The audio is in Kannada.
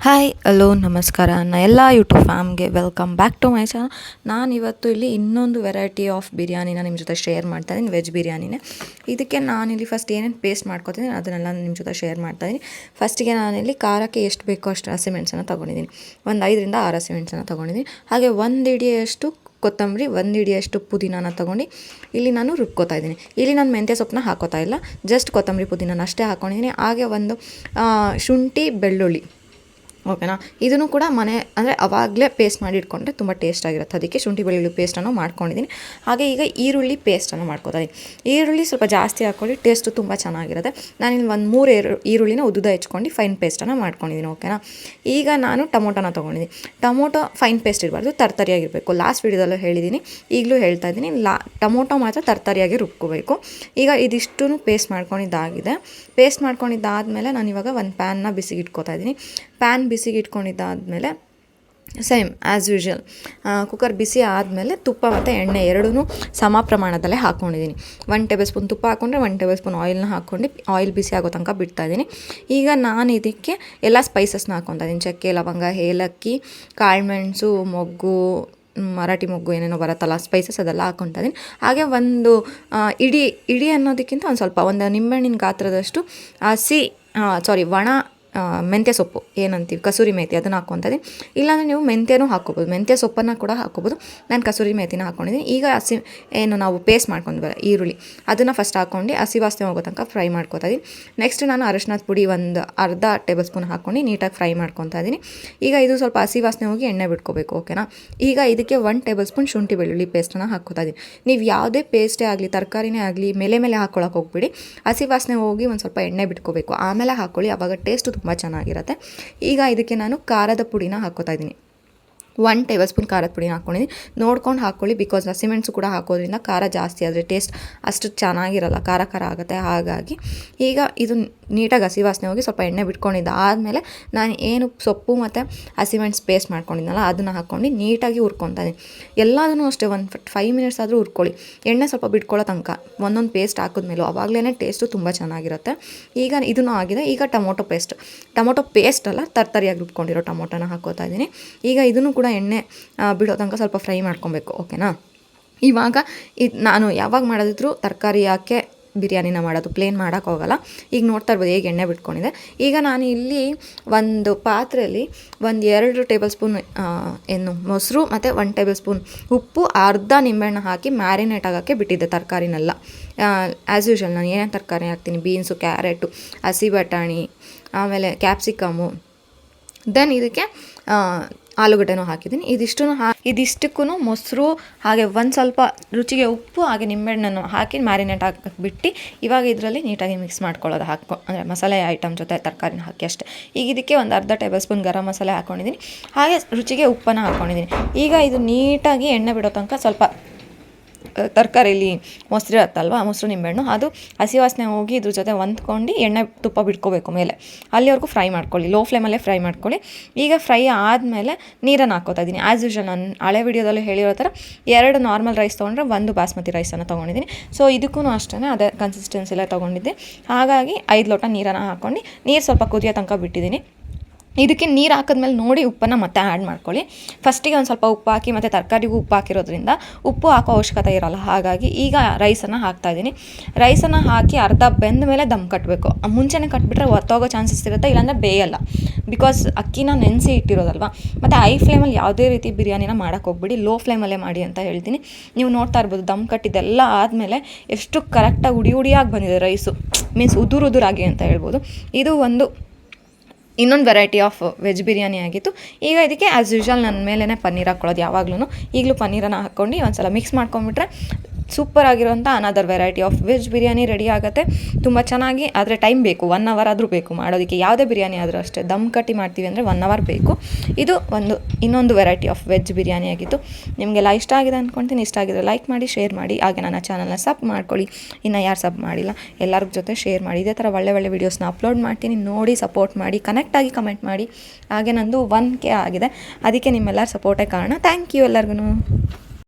ಹಾಯ್ ಹಲೋ ನಮಸ್ಕಾರ ಎಲ್ಲ ಯೂಟ್ಯೂಬ್ ಫ್ಯಾಮ್ಗೆ welcome back to my channel. ನಾನಿವತ್ತು ಇಲ್ಲಿ ಇನ್ನೊಂದು ವೆರೈಟಿ ಆಫ್ ಬಿರಿಯಾನಿನ ನಿಮ್ಮ ಜೊತೆ ಶೇರ್ ಮಾಡ್ತಾಯಿದ್ದೀನಿ, ವೆಜ್ ಬಿರಿಯಾನಿನೇ. ಇದಕ್ಕೆ ನಾನಿಲ್ಲಿ ಫಸ್ಟ್ ಏನೇನು ಪೇಸ್ಟ್ ಮಾಡ್ಕೊತೀನಿ ಅದನ್ನೆಲ್ಲ ನಿಮ್ಮ ಜೊತೆ ಶೇರ್ ಮಾಡ್ತಾಯಿದ್ದೀನಿ. ಫಸ್ಟಿಗೆ ನಾನಿಲ್ಲಿ ಖಾರಕ್ಕೆ ಎಷ್ಟು ಬೇಕೋ ಅಷ್ಟು ಹಸಿಮೆಣಸನ್ನು ತೊಗೊಂಡಿದ್ದೀನಿ. ಒಂದು 5ರಿಂದ 6 ಹಸಿಮೆಣಸನ್ನು ತೊಗೊಂಡಿದ್ದೀನಿ. ಹಾಗೆ 1 ಹಿಡಿಯಷ್ಟು ಕೊತ್ತಂಬರಿ, 1 ಹಿಡಿಯಷ್ಟು ಪುದೀನಾನ ತೊಗೊಂಡು ಇಲ್ಲಿ ನಾನು ರುಬ್ಕೋತಾ ಇದ್ದೀನಿ. ಇಲ್ಲಿ ನಾನು ಮೆಂತ್ಯ ಸೊಪ್ಪನ್ನ ಹಾಕೋತಾ ಇಲ್ಲ, ಜಸ್ಟ್ ಕೊತ್ತಂಬರಿ ಪುದೀನಾನ ಅಷ್ಟೇ ಹಾಕ್ಕೊಂಡಿದ್ದೀನಿ. ಹಾಗೆ ಒಂದು ಶುಂಠಿ ಬೆಳ್ಳುಳ್ಳಿ, ಓಕೆನಾ. ಇದನ್ನು ಕೂಡ ಮನೆ ಅಂದರೆ ಅವಾಗಲೇ ಪೇಸ್ಟ್ ಮಾಡಿ ಇಟ್ಕೊಂಡ್ರೆ ತುಂಬ ಟೇಸ್ಟಾಗಿರುತ್ತೆ. ಅದಕ್ಕೆ ಶುಂಠಿ ಬೆಳ್ಳುಳ್ಳಿ ಪೇಸ್ಟನ್ನು ಮಾಡ್ಕೊಂಡಿದ್ದೀನಿ. ಹಾಗೆ ಈಗ ಈರುಳ್ಳಿ ಪೇಸ್ಟನ್ನು ಮಾಡ್ಕೊತಾ ಇದ್ದೀನಿ. ಈರುಳ್ಳಿ ಸ್ವಲ್ಪ ಜಾಸ್ತಿ ಹಾಕ್ಕೊಳ್ಳಿ, ಟೇಸ್ಟು ತುಂಬ ಚೆನ್ನಾಗಿರುತ್ತೆ. ನಾನಿಲ್ಲಿ ಒಂದು 3 ಈರುಳ್ಳಿನ ಉದ್ದ ಹೆಚ್ಕೊಂಡು ಫೈನ್ ಪೇಸ್ಟನ್ನು ಮಾಡ್ಕೊಂಡಿದ್ದೀನಿ, ಓಕೆನಾ. ಈಗ ನಾನು ಟೊಮೊಟೊನ ತೊಗೊಂಡಿದ್ದೀನಿ. ಟೊಮೊಟೊ ಫೈನ್ ಪೇಸ್ಟ್ ಇರಬಾರ್ದು, ತರ್ತರಿಯಾಗಿರಬೇಕು. ಲಾಸ್ಟ್ ವೀಡಿಯೋದಲ್ಲೂ ಹೇಳಿದ್ದೀನಿ, ಈಗಲೂ ಹೇಳ್ತಾ ಇದ್ದೀನಿ, ಟೊಮೊಟೊ ಮಾತ್ರ ತರ್ತರಿಯಾಗಿ ರುಬ್ಕೋಬೇಕು. ಈಗ ಇದಿಷ್ಟು ಪೇಸ್ಟ್ ಮಾಡ್ಕೊಂಡಿದ್ದಾಗಿದೆ. ಪೇಸ್ಟ್ ಮಾಡ್ಕೊಂಡಿದ್ದಾದಮೇಲೆ ನಾನು ಇವಾಗ ಒಂದು ಪ್ಯಾನ್ನ ಬಿಸಿಗೆ ಇಟ್ಕೋತಾ ಇದ್ದೀನಿ. ಪ್ಯಾನ್ ಬಿಸಿಗೆ ಇಟ್ಕೊಂಡಿದ್ದಾದಮೇಲೆ ಸೇಮ್ ಆ್ಯಸ್ ಯೂಶ್ವಲ್ ಕುಕ್ಕರ್ ಬಿಸಿ ಆದಮೇಲೆ ತುಪ್ಪ ಮತ್ತು ಎಣ್ಣೆ ಎರಡೂ ಸಮ ಪ್ರಮಾಣದಲ್ಲೇ ಹಾಕ್ಕೊಂಡಿದ್ದೀನಿ. 1 ಟೇಬಲ್ ಸ್ಪೂನ್ ತುಪ್ಪ ಹಾಕ್ಕೊಂಡ್ರೆ 1 ಟೇಬಲ್ ಸ್ಪೂನ್ ಆಯಿಲ್ನ ಹಾಕ್ಕೊಂಡು ಆಯಿಲ್ ಬಿಸಿ ಆಗೋ ತನಕ ಬಿಡ್ತಾಯಿದ್ದೀನಿ. ಈಗ ನಾನು ಇದಕ್ಕೆ ಎಲ್ಲ ಸ್ಪೈಸಸ್ನ ಹಾಕ್ಕೊತಾ ಇದ್ದೀನಿ. ಚಕ್ಕೆ, ಲವಂಗ, ಏಲಕ್ಕಿ, ಕಾಳುಮೆಣಸು, ಮೊಗ್ಗು, ಮರಾಠಿ ಮೊಗ್ಗು, ಏನೇನೋ ಬರುತ್ತಲ್ಲ ಸ್ಪೈಸಸ್, ಅದೆಲ್ಲ ಹಾಕ್ಕೊತಾ ಇದ್ದೀನಿ. ಹಾಗೆ ಒಂದು ಇಡಿ ಅನ್ನೋದಕ್ಕಿಂತ ಒಂದು ಸ್ವಲ್ಪ ಒಂದು ನಿಂಬೆಹಣ್ಣಿನ ಗಾತ್ರದಷ್ಟು ಒಣ ಮೆಂತ್ಯ ಸೊಪ್ಪು ಏನಂತೀವಿ, ಕಸೂರಿ ಮೇಥಿ, ಅದನ್ನು ಹಾಕ್ಕೊತಾ ಇದ್ದೀನಿ. ಇಲ್ಲಾಂದರೆ ನೀವು ಮೆಂತ್ಯನೂ ಹಾಕ್ಕೋಬೋದು, ಮೆಂತ್ಯ ಸೊಪ್ಪನ್ನು ಕೂಡ ಹಾಕ್ಕೋಬೋದು. ನಾನು ಕಸೂರಿ ಮೇಥಿನ ಹಾಕ್ಕೊಂಡಿದ್ದೀನಿ. ಈಗ ನಾವು ಪೇಸ್ಟ್ ಮಾಡ್ಕೊಂಡ್ವಲ್ಲ ಈರುಳ್ಳಿ, ಅದನ್ನು ಫಸ್ಟ್ ಹಾಕ್ಕೊಂಡು ಹಸಿ ವಾಸನೆ ಹೋಗೋ ತನಕ ಫ್ರೈ ಮಾಡ್ಕೊತಾ ಇದ್ದೀನಿ. ನೆಕ್ಸ್ಟ್ ನಾನು ಅರಶಿನದ ಪುಡಿ ಒಂದು ಅರ್ಧ ಟೇಬಲ್ ಸ್ಪೂನ್ ಹಾಕ್ಕೊಂಡು ನೀಟಾಗಿ ಫ್ರೈ ಮಾಡ್ಕೊತಾ ಇದ್ದೀನಿ. ಈಗ ಇದು ಸ್ವಲ್ಪ ಹಸಿ ವಾಸನೆ ಹೋಗಿ ಎಣ್ಣೆ ಬಿಟ್ಕೋಬೇಕು, ಓಕೆನಾ. ಈಗ ಇದಕ್ಕೆ 1 ಟೇಬಲ್ ಸ್ಪೂನ್ ಶುಂಠಿ ಬೆಳ್ಳುಳ್ಳಿ ಪೇಸ್ಟನ್ನು ಹಾಕ್ಕೊತಾ ಇದ್ದೀನಿ. ನೀವು ಯಾವುದೇ ಪೇಸ್ಟೇ ಆಗಲಿ, ತರಕಾರಿನೇ ಆಗಲಿ, ಮೇಲೆ ಹಾಕ್ಕೊಳಕ್ಕೆ ಹೋಗ್ಬಿಡಿ. ಹಸಿ ವಾಸನೆ ಹೋಗಿ ಒಂದು ಸ್ವಲ್ಪ ಎಣ್ಣೆ ಬಿಟ್ಕೋಬೇಕು, ಆಮೇಲೆ ಹಾಕ್ಕೊಳ್ಳಿ. ಆವಾಗ ಟೇಸ್ಟು ತುಂಬ ಚೆನ್ನಾಗಿರುತ್ತೆ. ಈಗ ಇದಕ್ಕೆ ನಾನು ಖಾರದ ಪುಡಿನ ಹಾಕ್ಕೋತಾ ಇದ್ದೀನಿ. 1 ಟೇಬಲ್ ಸ್ಪೂನ್ ಖಾರದ ಪುಡಿನ ಹಾಕ್ಕೊಂಡಿದ್ದೀನಿ. ನೋಡ್ಕೊಂಡು ಹಾಕ್ಕೊಳ್ಳಿ, ಬಿಕಾಸ್ ಹಸಿಮೆಣಸು ಕೂಡ ಹಾಕೋದ್ರಿಂದ ಖಾರ ಜಾಸ್ತಿ ಆದರೆ ಟೇಸ್ಟ್ ಅಷ್ಟು ಚೆನ್ನಾಗಿರಲ್ಲ, ಖಾರ ಆಗುತ್ತೆ. ಹಾಗಾಗಿ ಈಗ ಇದು ನೀಟಾಗಿ ಹಸಿ ವಾಸನೆ ಹೋಗಿ ಸ್ವಲ್ಪ ಎಣ್ಣೆ ಬಿಟ್ಕೊಂಡಿದ್ದ ಆದಮೇಲೆ ನಾನು ಏನು ಸೊಪ್ಪು ಮತ್ತು ಹಸಿಮೆಣಸು ಪೇಸ್ಟ್ ಮಾಡ್ಕೊಂಡಿದ್ದನಲ್ಲ ಅದನ್ನು ಹಾಕ್ಕೊಂಡು ನೀಟಾಗಿ ಹುರ್ಕೊತಾ ಇದ್ದೀನಿ. ಎಲ್ಲದೂ ಅಷ್ಟೇ ಒಂದು 5 ಮಿನಿಟ್ಸ್ ಆದರೂ ಹುರ್ಕೊಳ್ಳಿ, ಎಣ್ಣೆ ಸ್ವಲ್ಪ ಬಿಟ್ಕೊಳ್ಳೋ ತನಕ. ಒಂದೊಂದು ಪೇಸ್ಟ್ ಹಾಕಿದ್ಮೇಲೂ ಆವಾಗಲೇ ಟೇಸ್ಟು ತುಂಬ ಚೆನ್ನಾಗಿರುತ್ತೆ. ಈಗ ಇದನ್ನು ಆಗಿದೆ. ಈಗ ಟೊಮೊಟೊ ಪೇಸ್ಟ್ ಅಲ್ಲ, ತರ್ತರಿಯಾಗಿ ರುಬ್ಕೊಂಡಿರೋ ಟೊಮೊಟೊನ ಹಾಕ್ಕೋತಾ ಇದ್ದೀನಿ. ಈಗ ಇದನ್ನು ಕೂಡ ಎಣ್ಣೆ ಬಿಡೋ ತನಕ ಸ್ವಲ್ಪ ಫ್ರೈ ಮಾಡ್ಕೊಬೇಕು, ಓಕೆನಾ. ಇವಾಗ ನಾನು ಯಾವಾಗ ಮಾಡೋದಿದ್ರು ತರಕಾರಿ ಹಾಕಿ ಬಿರಿಯಾನಿನ ಮಾಡೋದು, ಪ್ಲೇನ್ ಮಾಡೋಕ್ಕೆ ಹೋಗಲ್ಲ. ಈಗ ನೋಡ್ತಾ ಇರ್ಬೋದು ಹೇಗೆ ಎಣ್ಣೆ ಬಿಟ್ಕೊಂಡಿದೆ. ಈಗ ನಾನು ಇಲ್ಲಿ ಒಂದು ಪಾತ್ರೆಯಲ್ಲಿ 2 ಟೇಬಲ್ ಸ್ಪೂನ್ ಮೊಸರು ಮತ್ತು 1 ಟೇಬಲ್ ಸ್ಪೂನ್ ಉಪ್ಪು, ಅರ್ಧ ನಿಂಬೆಹಣ್ಣು ಹಾಕಿ ಮ್ಯಾರಿನೇಟ್ ಆಗೋಕ್ಕೆ ಬಿಟ್ಟಿದ್ದೆ ತರಕಾರಿನೆಲ್ಲ. ಆ್ಯಸ್ ಯೂಶ್ವಲ್ ನಾನು ಏನೇನು ತರಕಾರಿ ಹಾಕ್ತೀನಿ, ಬೀನ್ಸು, ಕ್ಯಾರೆಟು, ಹಸಿ ಬಟಾಣಿ, ಆಮೇಲೆ ಕ್ಯಾಪ್ಸಿಕಮ್ಮು, ದೆನ್ ಇದಕ್ಕೆ ಆಲೂಗಡ್ಡೆನೂ ಹಾಕಿದ್ದೀನಿ. ಇದಿಷ್ಟಕ್ಕೂ ಮೊಸರು ಹಾಗೆ ಒಂದು ಸ್ವಲ್ಪ ರುಚಿಗೆ ಉಪ್ಪು ಹಾಗೆ ನಿಂಬೆಹಣ್ಣನ್ನು ಹಾಕಿ ಮ್ಯಾರಿನೇಟ್ ಹಾಕಕ್ಕೆ ಬಿಟ್ಟು ಇವಾಗ ಇದರಲ್ಲಿ ನೀಟಾಗಿ ಮಿಕ್ಸ್ ಮಾಡ್ಕೊಳ್ಳೋದು, ಅಂದರೆ ಮಸಾಲೆ ಐಟಮ್ ಜೊತೆ ತರಕಾರಿನ ಹಾಕಿ ಅಷ್ಟೇ. ಈಗ ಇದಕ್ಕೆ ಒಂದು ಅರ್ಧ ಟೇಬಲ್ ಸ್ಪೂನ್ ಗರಂ ಮಸಾಲೆ ಹಾಕ್ಕೊಂಡಿದ್ದೀನಿ. ಹಾಗೆ ರುಚಿಗೆ ಉಪ್ಪನ್ನು ಹಾಕ್ಕೊಂಡಿದ್ದೀನಿ. ಈಗ ಇದು ನೀಟಾಗಿ ಎಣ್ಣೆ ಬಿಡೋ ತನಕ ಸ್ವಲ್ಪ ತರಕಾರಿಲಿ ಮೊಸರು ಇರುತ್ತಲ್ವ, ಮೊಸರು ನಿಂಬೆಹಣ್ಣು, ಅದು ಹಸಿ ವಾಸನೆ ಹೋಗಿ ಇದ್ರ ಜೊತೆ ಹೊಂದ್ಕೊಂಡು ಎಣ್ಣೆ ತುಪ್ಪ ಬಿಟ್ಕೋಬೇಕು ಮೇಲೆ, ಅಲ್ಲಿವರೆಗೂ ಫ್ರೈ ಮಾಡ್ಕೊಳ್ಳಿ, ಲೋ ಫ್ಲೇಮಲ್ಲೇ ಫ್ರೈ ಮಾಡ್ಕೊಳ್ಳಿ. ಈಗ ಫ್ರೈ ಆದಮೇಲೆ ನೀರನ್ನು ಹಾಕ್ಕೋತಾ ಇದ್ದೀನಿ. ಆ್ಯಸ್ ಯೂಶ್ವಲ್ ನಾನು ಹಳೆ ವಿಡಿಯೋದಲ್ಲಿ ಹೇಳಿರೋ ಥರ 2 ನಾರ್ಮಲ್ ರೈಸ್ ತೊಗೊಂಡ್ರೆ 1 ಬಾಸ್ಮತಿ ರೈಸನ್ನು ತೊಗೊಂಡಿದ್ದೀನಿ. ಸೊ ಇದಕ್ಕೂ ಅಷ್ಟೇ ಅದೇ ಕನ್ಸಿಸ್ಟೆನ್ಸಿಲೇ ತೊಗೊಂಡಿದ್ದೆ. ಹಾಗಾಗಿ 5 ಲೋಟ ನೀರನ್ನು ಹಾಕ್ಕೊಂಡು ನೀರು ಸ್ವಲ್ಪ ಕುದಿಯೋ ತನಕ ಬಿಟ್ಟಿದ್ದೀನಿ. ಇದಕ್ಕೆ ನೀರು ಹಾಕಿದ್ಮೇಲೆ ನೋಡಿ ಉಪ್ಪನ್ನು ಮತ್ತೆ ಆ್ಯಡ್ ಮಾಡ್ಕೊಳ್ಳಿ. ಫಸ್ಟಿಗೆ ಒಂದು ಸ್ವಲ್ಪ ಉಪ್ಪು ಹಾಕಿ ಮತ್ತು ತರಕಾರಿಗೂ ಉಪ್ಪು ಹಾಕಿರೋದ್ರಿಂದ ಉಪ್ಪು ಹಾಕೋ ಅವಶ್ಯಕತೆ ಇರೋಲ್ಲ. ಹಾಗಾಗಿ ಈಗ ರೈಸನ್ನು ಹಾಕ್ತಾಯಿದ್ದೀನಿ. ರೈಸನ್ನು ಹಾಕಿ ಅರ್ಧ ಬೆಂದ ಮೇಲೆ ದಮ್ ಕಟ್ಟಬೇಕು. ಮುಂಚೆನೇ ಕಟ್ಬಿಟ್ರೆ ಒತ್ತೋಗೋ ಚಾನ್ಸಸ್ ಇರುತ್ತೆ, ಇಲ್ಲಾಂದರೆ ಬೇಯಲ್ಲ. ಬಿಕಾಸ್ ಅಕ್ಕಿನ ನೆನೆಸಿ ಇಟ್ಟಿರೋದಲ್ವ. ಮತ್ತು ಹೈ ಫ್ಲೇಮಲ್ಲಿ ಯಾವುದೇ ರೀತಿ ಬಿರಿಯಾನಿನ ಮಾಡೋಕ್ಕೆ ಹೋಗ್ಬಿಡಿ, ಲೋ ಫ್ಲೇಮಲ್ಲೇ ಮಾಡಿ ಅಂತ ಹೇಳ್ತೀನಿ. ನೀವು ನೋಡ್ತಾ ಇರ್ಬೋದು ದಮ್ ಕಟ್ಟಿದ್ದೆಲ್ಲ ಆದಮೇಲೆ ಎಷ್ಟು ಕರೆಕ್ಟಾಗಿ ಉಡಿಯಾಗಿ ಬಂದಿದೆ ರೈಸು, ಮೀನ್ಸ್ ಉದುರಾಗಿ ಅಂತ ಹೇಳ್ಬೋದು. ಇದು ಇನ್ನೊಂದು ವೆರೈಟಿ ಆಫ್ ವೆಜ್ ಬಿರಿಯಾನಿ ಆಗಿತ್ತು. ಈಗ ಇದಕ್ಕೆ ಆ್ಯಸ್ ಯೂಶ್ವಲ್ ನನ್ನ ಮೇಲೇ ಪನ್ನೀರ್ ಹಾಕ್ಕೊಳ್ಳೋದು ಯಾವಾಗಲೂ. ಈಗಲೂ ಪನ್ನೀರನ್ನು ಹಾಕ್ಕೊಂಡು ಒಂದು ಸಲ ಮಿಕ್ಸ್ ಮಾಡ್ಕೊಂಬಿಟ್ರೆ ಸೂಪರ್ ಆಗಿರೋಂಥ another variety of veg biryani ready ಆಗುತ್ತೆ. ತುಂಬ ಚೆನ್ನಾಗಿ, ಆದರೆ ಟೈಮ್ ಬೇಕು, 1 ಅವರ್ ಆದರೂ ಬೇಕು ಮಾಡೋದಕ್ಕೆ. ಯಾವುದೇ ಬಿರಿಯಾನಿ ಆದರೂ ಅಷ್ಟೇ, ದಮ್ ಕಟ್ಟಿ ಮಾಡ್ತೀವಿ ಅಂದರೆ 1 ಅವರ್ ಬೇಕು. ಇದು ಇನ್ನೊಂದು ವೆರೈಟಿ ಆಫ್ ವೆಜ್ ಬಿರಿಯಾನಿ ಆಗಿತ್ತು. ನಿಮಗೆಲ್ಲ ಇಷ್ಟ ಆಗಿದೆ ಅಂದ್ಕೊಳ್ತೀನಿ. ಇಷ್ಟ ಆಗಿದ್ರೆ ಲೈಕ್ ಮಾಡಿ, ಶೇರ್ ಮಾಡಿ, ಹಾಗೆ ನನ್ನ ಚಾನಲ್ನ ಸಬ್ ಮಾಡ್ಕೊಳ್ಳಿ. ಇನ್ನು ಯಾರು ಸಬ್ ಮಾಡಿಲ್ಲ ಎಲ್ಲರ ಜೊತೆ ಶೇರ್ ಮಾಡಿ. ಇದೇ ಥರ ಒಳ್ಳೆ ವೀಡಿಯೋಸ್ನ ಅಪ್ಲೋಡ್ ಮಾಡ್ತೀನಿ, ನೋಡಿ ಸಪೋರ್ಟ್ ಮಾಡಿ, ಕನೆಕ್ಟಾಗಿ ಕಮೆಂಟ್ ಮಾಡಿ. ಹಾಗೆ ನಂದು 1K ಆಗಿದೆ, ಅದಕ್ಕೆ ನಿಮ್ಮೆಲ್ಲರ ಸಪೋರ್ಟೇ ಕಾರಣ. ಥ್ಯಾಂಕ್ ಯು ಎಲ್ಲರಿಗೂ.